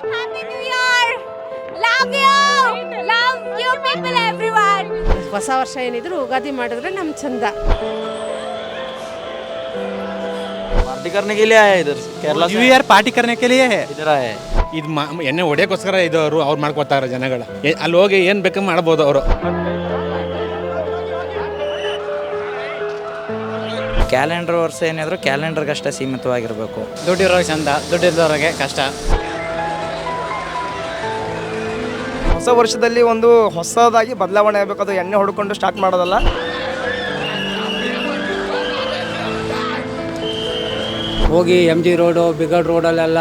Happy New Year! Love you! Love you people everyone! ಹೊಸ ವರ್ಷ ಏನಿದ್ರು ಯುಗಾದಿ ಮಾಡಿದ್ರೆ ನಮ್ಮ ಚಂದ. पार्टी करने के लिए आया है इधर केरला न्यू ईयर पार्टी करने के लिए है. इधर आया है. ಇದು ಎಣ್ಣೆ ಹೊಡೆಯೋಕ್ಕೋಸ್ಕರ ಇದು ಅವ್ರು ಮಾಡ್ಕೊತಾರೆ ಜನಗಳು. ಅಲ್ಲಿ ಹೋಗಿ ಏನು ಬೇಕು ಮಾಡ್ಬೋದು ಅವರು. ಕ್ಯಾಲೆಂಡರ್ ವರ್ಷ ಏನಿದ್ರು ಕ್ಯಾಲೆಂಡರ್ಗಷ್ಟೇ ಸೀಮಿತವಾಗಿರಬೇಕು. ದುಡ್ಡಿರೋರಿಗೆ ಚಂದ, ದುಡ್ಡಿಲ್ಲದವರಿಗೆ ಕಷ್ಟ. ಹೊಸ ವರ್ಷದಲ್ಲಿ ಒಂದು ಹೊಸದಾಗಿ ಬದಲಾವಣೆ ಆಗಬೇಕು. ಅದು ಎಣ್ಣೆ ಹೊಡ್ಕೊಂಡು ಸ್ಟಾರ್ಟ್ ಮಾಡೋದಲ್ಲ. ಹೋಗಿ ಎಮ್ ಜಿ ರೋಡು ಬಿಗಡ್ ರೋಡಲ್ಲೆಲ್ಲ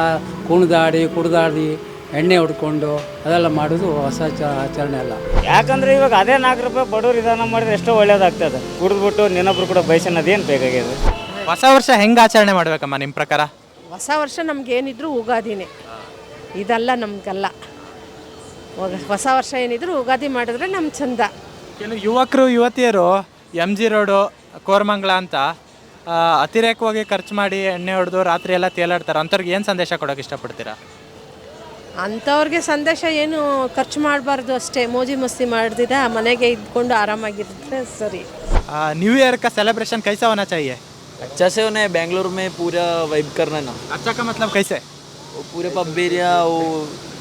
ಕುಡ್ದಾಡಿ ಎಣ್ಣೆ ಹೊಡ್ಕೊಂಡು ಅದೆಲ್ಲ ಮಾಡೋದು ಹೊಸ ಆಚರಣೆ ಅಲ್ಲ. ಯಾಕಂದರೆ ಇವಾಗ ಅದೇ 4 ರೂಪಾಯಿ ಬಡವ್ರು ವಿಧಾನ ಮಾಡಿದ್ರೆ ಎಷ್ಟೋ ಒಳ್ಳೇದಾಗ್ತದೆ. ಕುಡಿದ್ಬಿಟ್ಟು ಇನ್ನೊಬ್ರು ಕೂಡ ಬಯಸೋದೇನು ಬೇಕಾಗಿದೆ. ಹೊಸ ವರ್ಷ ಹೆಂಗೆ ಆಚರಣೆ ಮಾಡ್ಬೇಕಮ್ಮ ನಿಮ್ಮ ಪ್ರಕಾರ? ಹೊಸ ವರ್ಷ ನಮಗೇನಿದ್ರು ಯುಗಾದಿನೇ, ಇದಲ್ಲ ನಮಗಲ್ಲ. ಹೊಸ ವರ್ಷ ಏನಿದ್ರು ಯುಗಾದಿ ಮಾಡಿದ್ರೆ ನಮ್ಮ ಚಂದ. ಕೆಲವು ಯುವಕರು ಯುವತಿಯರು ಎಮ್ ಜಿ ರೋಡು ಕೋರಮಂಗಲ ಅಂತ ಅತಿರೇಕವಾಗಿ ಖರ್ಚು ಮಾಡಿ ಎಣ್ಣೆ ಹೊಡೆದು ರಾತ್ರಿ ಎಲ್ಲ ತೇಲಾಡ್ತಾರೆ. ಅಂಥವ್ರಿಗೆ ಏನು ಸಂದೇಶ ಕೊಡೋಕೆ ಇಷ್ಟಪಡ್ತೀರಾ? ಅಂಥವ್ರಿಗೆ ಸಂದೇಶ ಏನು ಖರ್ಚು ಮಾಡಬಾರ್ದು, ಅಷ್ಟೇ ಮೋಜಿ ಮಸ್ತಿ ಮಾಡ್ದಿದ ಮನೆಗೆ ಇದ್ಕೊಂಡು ಆರಾಮಾಗಿರುತ್ತೆ ಸರಿ. न्यू ईयर का सेलिब्रेशन कैसा होना चाहिए? अच्छा से उन्हें बेंगलुरु में पूरा वाइब करना ना. अच्छा का मतलब कैसे? वो पूरे पब एरिया, वो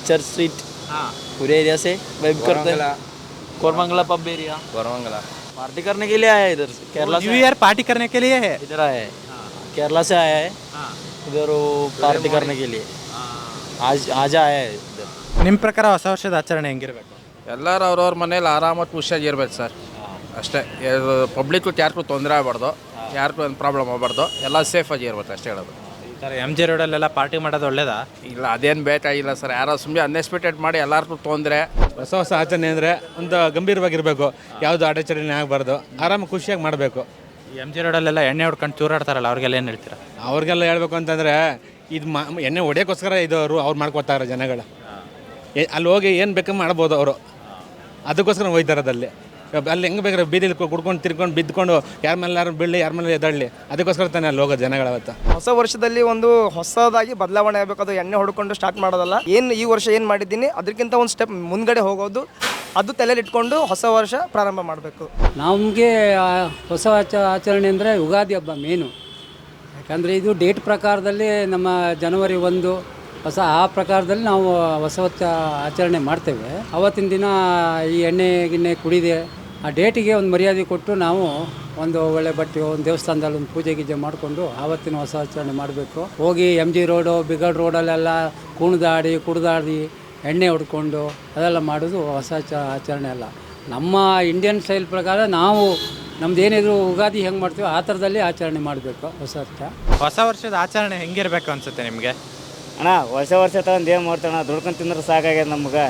चर्च स्ट्रीट, पूरे एरिया से वाइब करते हैं. Koramangala pub area, Koramangala party करने के लिए आया है इधर केरला. न्यू ईयर पार्टी करने के लिए है. इधर आया है. केरला से आया है इधर वो पार्टी करने के लिए. आज आया है इधर. ನಿಮ್ಮ ಪ್ರಕಾರ ಹೊಸ ವರ್ಷದ ಆಚರಣೆ ಹೆಂಗಿರಬೇಕು? ಎಲ್ಲರೂ ಅವ್ರವ್ರ ಮನೇಲಿ ಆರಾಮಾಗಿ ಖುಷಿಯಾಗಿರ್ಬೇಕು ಸರ್, ಅಷ್ಟೇ. ಪಬ್ಲಿಕ್ಕು ಯಾರಿಗೂ ತೊಂದರೆ ಆಗಬಾರ್ದು, ಯಾರಿಗೂ ಒಂದು ಪ್ರಾಬ್ಲಮ್ ಆಗಬಾರ್ದು, ಎಲ್ಲ ಸೇಫಾಗಿ ಇರ್ಬೇಕು ಅಷ್ಟೇ ಹೇಳೋದು. ಈ ಥರ ಎಮ್ ಜಿ ರೋಡಲ್ಲೆಲ್ಲ ಪಾರ್ಟಿ ಮಾಡೋದು ಒಳ್ಳೇದಾ? ಇಲ್ಲ, ಅದೇನು ಬೇಕಾಗಿಲ್ಲ ಸರ್. ಯಾರೋ ಸುಮ್ಮನೆ ಅನ್ಎಕ್ಸ್ಪೆಕ್ಟೆಡ್ ಮಾಡಿ ಎಲ್ಲರಿಗೂ ತೊಂದರೆ. ಹೊಸ ಆಚರಣೆ ಅಂದರೆ ಒಂದು ಗಂಭೀರವಾಗಿರಬೇಕು, ಯಾವುದು ಅಡಚಣೆ ಆಗಬಾರ್ದು, ಆರಾಮ ಖುಷಿಯಾಗಿ ಮಾಡಬೇಕು. ಎಮ್ ಜಿ ರೋಡಲ್ಲೆಲ್ಲ ಎಣ್ಣೆ ಹೊಡ್ಕೊಂಡು ಚೂರಾಡ್ತಾರಲ್ಲ, ಅವ್ರಿಗೆಲ್ಲ ಏನು ಹೇಳ್ತೀರಾ? ಅವ್ರಿಗೆಲ್ಲ ಹೇಳ್ಬೇಕು ಅಂತಂದರೆ ಇದು ಎಣ್ಣೆ ಹೊಡೆಯೋಕ್ಕೋಸ್ಕರ ಇದು ಅವ್ರು ಮಾಡ್ಕೊತಾರೆ ಜನಗಳು. ಅಲ್ಲಿ ಹೋಗಿ ಏನು ಬೇಕು ಮಾಡ್ಬೋದು ಅವರು, ಅದಕ್ಕೋಸ್ಕರ ಹೋಯ್ತಾರದಲ್ಲಿ. ಅಲ್ಲಿ ಹೆಂಗೆ ಬೇಕಾದ್ರೆ ಬೀದಿಲಿ ಕುಡ್ಕೊಂಡು ತಿರ್ಕೊಂಡು ಬಿದ್ದುಕೊಂಡು ಯಾರ ಮೇಲೆ ಬೀಳಲಿ, ಯಾರ ಮೇಲೆ ಎದ್ದಾಡಲಿ, ಅದಕ್ಕೋಸ್ಕರ ತಾನೇ ಅಲ್ಲಿ ಹೋಗೋದು ಜನಗಳವತ್ತು. ಹೊಸ ವರ್ಷದಲ್ಲಿ ಒಂದು ಹೊಸದಾಗಿ ಬದಲಾವಣೆ ಆಗಬೇಕು. ಅದು ಎಣ್ಣೆ ಹೊಡ್ಕೊಂಡು ಸ್ಟಾರ್ಟ್ ಮಾಡೋದಲ್ಲ. ಏನು ಈ ವರ್ಷ ಏನು ಮಾಡಿದ್ದೀನಿ ಅದಕ್ಕಿಂತ ಒಂದು ಸ್ಟೆಪ್ ಮುಂದ್ಗಡೆ ಹೋಗೋದು, ಅದು ತಲೆಯಲ್ಲಿ ಇಟ್ಕೊಂಡು ಹೊಸ ವರ್ಷ ಪ್ರಾರಂಭ ಮಾಡಬೇಕು. ನಮಗೆ ಹೊಸ ಆಚರಣೆ ಅಂದರೆ ಯುಗಾದಿ ಹಬ್ಬ ಮೇನು. ಯಾಕಂದರೆ ಇದು ಡೇಟ್ ಪ್ರಕಾರದಲ್ಲಿ ನಮ್ಮ ಜನವರಿ 1 ಹೊಸ ಆ ಪ್ರಕಾರದಲ್ಲಿ ನಾವು ಹೊಸ ವರ್ಷ ಆಚರಣೆ ಮಾಡ್ತೇವೆ. ಆವತ್ತಿನ ದಿನ ಈ ಎಣ್ಣೆ ಗಿಣ್ಣೆ ಕುಡಿದೆ ಆ ಡೇಟಿಗೆ ಒಂದು ಮರ್ಯಾದೆ ಕೊಟ್ಟು ನಾವು ಒಂದು ಒಳ್ಳೆ ಬಟ್ಟೆ, ಒಂದು ದೇವಸ್ಥಾನದಲ್ಲಿ ಒಂದು ಪೂಜೆ ಗೀಜೆ ಮಾಡಿಕೊಂಡು ಆವತ್ತಿನ ಹೊಸ ಆಚರಣೆ ಮಾಡಬೇಕು. ಹೋಗಿ ಎಮ್ ಜಿ ರೋಡು ಬಿಗಡ್ ರೋಡಲ್ಲೆಲ್ಲ ಕುಡ್ದಾಡಿ ಎಣ್ಣೆ ಹೊಡ್ಕೊಂಡು ಅದೆಲ್ಲ ಮಾಡೋದು ಹೊಸ ಆಚರಣೆ ಅಲ್ಲ. ನಮ್ಮ ಇಂಡಿಯನ್ ಸ್ಟೈಲ್ ಪ್ರಕಾರ ನಾವು ನಮ್ದು ಏನಿದ್ರು ಯುಗಾದಿ ಹೆಂಗೆ ಮಾಡ್ತೀವೋ ಆ ಥರದಲ್ಲಿ ಆಚರಣೆ ಮಾಡಬೇಕು ಹೊಸ ವರ್ಷ. ಹೊಸ ವರ್ಷದ ಆಚರಣೆ ಹೆಂಗಿರಬೇಕು ಅನ್ಸುತ್ತೆ ನಿಮಗೆ? ಅಣ್ಣ ಹೊಸ ವರ್ಷ ತಗೊಂಡು ಏನು ಮಾಡ್ತಾನೆ, ದುಡ್ಕೊಂಡು ತಿಂದ್ರೆ ಸಾಕಾಗ್ಯದ ನಮ್ಗೆ.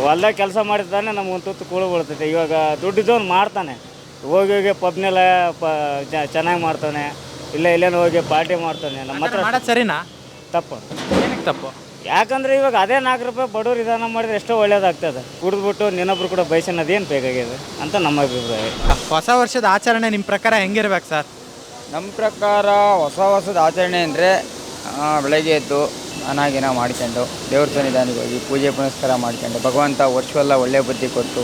ಹೊಲ್ದಾಗ ಕೆಲಸ ಮಾಡಿದ್ದಾನೆ ನಮ್ಗೆ ಒಂದು ತುತ್ತು ಕೂಳು ಬೀಳ್ತೈತೆ. ಇವಾಗ ದುಡ್ಡಿದ್ದವನು ಮಾಡ್ತಾನೆ, ಹೋಗಿ ಪಬ್ನೆಲ್ಲ ಚೆನ್ನಾಗಿ ಮಾಡ್ತಾನೆ, ಇಲ್ಲೇನೋ ಹೋಗಿ ಪಾರ್ಟಿ ಮಾಡ್ತಾನೆ. ನಮ್ಮ ಹತ್ರ ಮಾಡೋದು ಸರಿನಾ? ತಪ್ಪು. ಏನಕ್ಕೆ ತಪ್ಪು? ಯಾಕಂದರೆ ಇವಾಗ ಅದೇ 4 ರೂಪಾಯಿ ಬಡವ್ರು ವಿಧಾನ ಮಾಡಿದ್ರೆ ಎಷ್ಟೋ ಒಳ್ಳೇದಾಗ್ತದೆ. ಕುಡಿದ್ಬಿಟ್ಟು ಇನ್ನೊಬ್ರು ಕೂಡ ಬಯಸೋದೇನು ಬೇಕಾಗಿದೆ ಅಂತ ನಮ್ಮ ಅಭಿಪ್ರಾಯ. ಹೊಸ ವರ್ಷದ ಆಚರಣೆ ನಿಮ್ಮ ಪ್ರಕಾರ ಹೆಂಗಿರ್ಬೇಕು ಸರ್? ನಮ್ಮ ಪ್ರಕಾರ ಹೊಸ ವರ್ಷದ ಆಚರಣೆ ಅಂದರೆ ಬೆಳಗ್ಗೆ ಎದ್ದು ಸ್ನಾನ ಮಾಡ್ಕೊಂಡು ದೇವ್ರ ಸನ್ನಿಧಾನಕ್ಕೆ ಹೋಗಿ ಪೂಜೆ ಪುನಸ್ಕಾರ ಮಾಡ್ಕೊಂಡು ಭಗವಂತ ವರ್ಷವೆಲ್ಲ ಒಳ್ಳೆ ಬುದ್ಧಿ ಕೊಟ್ಟು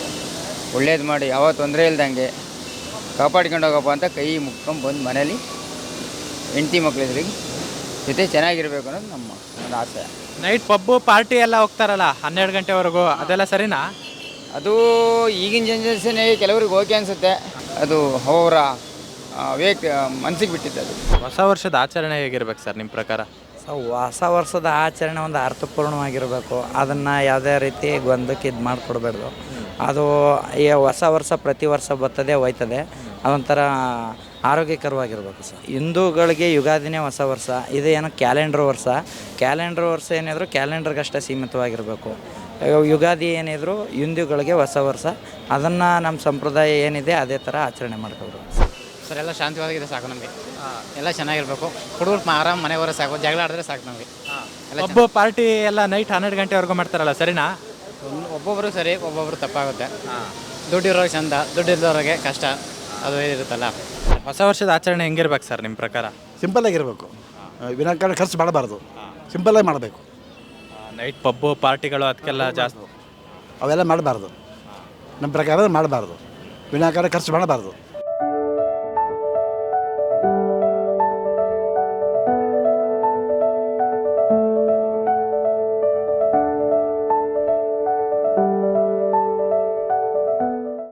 ಒಳ್ಳೇದು ಮಾಡಿ ಯಾವ ತೊಂದರೆ ಇಲ್ದಂಗೆ ಕಾಪಾಡ್ಕೊಂಡು ಹೋಗಪ್ಪ ಅಂತ ಕೈ ಮುಕ್ಕೊಂಡು ಬಂದು ಮನೇಲಿ ಹೆಂಡತಿ ಮಕ್ಕಳಿದ್ರಿಗೆ ಜೊತೆ ಚೆನ್ನಾಗಿರ್ಬೇಕು ಅನ್ನೋದು ನಮ್ಮ ಒಂದು ಆಸೆ. ನೈಟ್ ಪಬ್ಬು ಪಾರ್ಟಿ ಎಲ್ಲ ಹೋಗ್ತಾರಲ್ಲ 12 ಗಂಟೆವರೆಗೂ, ಅದೆಲ್ಲ ಸರಿನಾ? ಅದು ಈಗಿನ ಜನ್ರೇಷನ್ಗೆ ಕೆಲವ್ರಿಗೆ ಓಕೆ ಅನಿಸುತ್ತೆ, ಅದು ಅವರ ಮನಸ್ಸಿಗೆ ಬಿಟ್ಟಿದ್ದು. ಅದು ಹೊಸ ವರ್ಷದ ಆಚರಣೆ ಹೇಗಿರ್ಬೇಕು ಸರ್ ನಿಮ್ಮ ಪ್ರಕಾರ? ಹೊಸ ವರ್ಷದ ಆಚರಣೆ ಒಂದು ಅರ್ಥಪೂರ್ಣವಾಗಿರಬೇಕು. ಅದನ್ನು ಯಾವುದೇ ರೀತಿ ಗೊಂದಕ್ಕೆ ಇದು ಮಾಡಿಕೊಡ್ಬಾರ್ದು. ಅದು ಈ ಹೊಸ ವರ್ಷ ಪ್ರತಿ ವರ್ಷ ಬರ್ತದೆ ಹೋಯ್ತದೆ, ಅದೊಂಥರ ಆರೋಗ್ಯಕರವಾಗಿರ್ಬೇಕು ಸರ್. ಹಿಂದೂಗಳಿಗೆ ಯುಗಾದಿನೇ ಹೊಸ ವರ್ಷ, ಇದು ಏನೋ ಕ್ಯಾಲೆಂಡರ್ ವರ್ಷ ಏನಿದ್ರು ಕ್ಯಾಲೆಂಡರ್ಗಷ್ಟೇ ಸೀಮಿತವಾಗಿರಬೇಕು. ಯುಗಾದಿ ಏನಿದ್ರು ಹಿಂದೂಗಳಿಗೆ ಹೊಸ ವರ್ಷ, ಅದನ್ನು ನಮ್ಮ ಸಂಪ್ರದಾಯ ಏನಿದೆ ಅದೇ ಥರ ಆಚರಣೆ ಮಾಡ್ಕೊಳ್ಬೇಕು ಸರ್. ಎಲ್ಲ ಶಾಂತಿವಾಗಿದೆ ಸಾಕು ನಮಗೆ, ಎಲ್ಲ ಚೆನ್ನಾಗಿರ್ಬೇಕು. ಹುಡುಗರು ಆರಾಮ ಮನೆಗೆ ಬರೋ ಸಾಕು, ಜಗಳ ಆಡಿದ್ರೆ ಸಾಕು ನಮಗೆ. ಪಬ್ಬು ಪಾರ್ಟಿ ಎಲ್ಲ ನೈಟ್ 12 ಗಂಟೆವರೆಗೂ ಮಾಡ್ತಾರಲ್ಲ, ಸರಿನಾ? ಒಬ್ಬೊಬ್ಬರು ಸರಿ, ಒಬ್ಬೊಬ್ಬರು ತಪ್ಪಾಗುತ್ತೆ. ದುಡ್ಡಿರೋರಿಗೆ ಚಂದ, ದುಡ್ಡಿಲ್ಲದವ್ರಿಗೆ ಕಷ್ಟ, ಅದು ಇರುತ್ತಲ್ಲ. ಹೊಸ ವರ್ಷದ ಆಚರಣೆ ಹೆಂಗಿರ್ಬೇಕು ಸರ್ ನಿಮ್ಮ ಪ್ರಕಾರ? ಸಿಂಪಲ್ಲಾಗಿರಬೇಕು, ವಿನಾಕಾರಣ ಖರ್ಚು ಮಾಡಬಾರ್ದು, ಸಿಂಪಲ್ಲಾಗಿ ಮಾಡಬೇಕು. ನೈಟ್ ಪಬ್ಬು ಪಾರ್ಟಿಗಳು ಅದಕ್ಕೆಲ್ಲ ಜಾಸ್ತಿ ಅವೆಲ್ಲ ಮಾಡಬಾರ್ದು. ನಮ್ಮ ಪ್ರಕಾರ ಮಾಡಬಾರ್ದು, ವಿನಾಕಾರಣ ಖರ್ಚು ಮಾಡಬಾರ್ದು.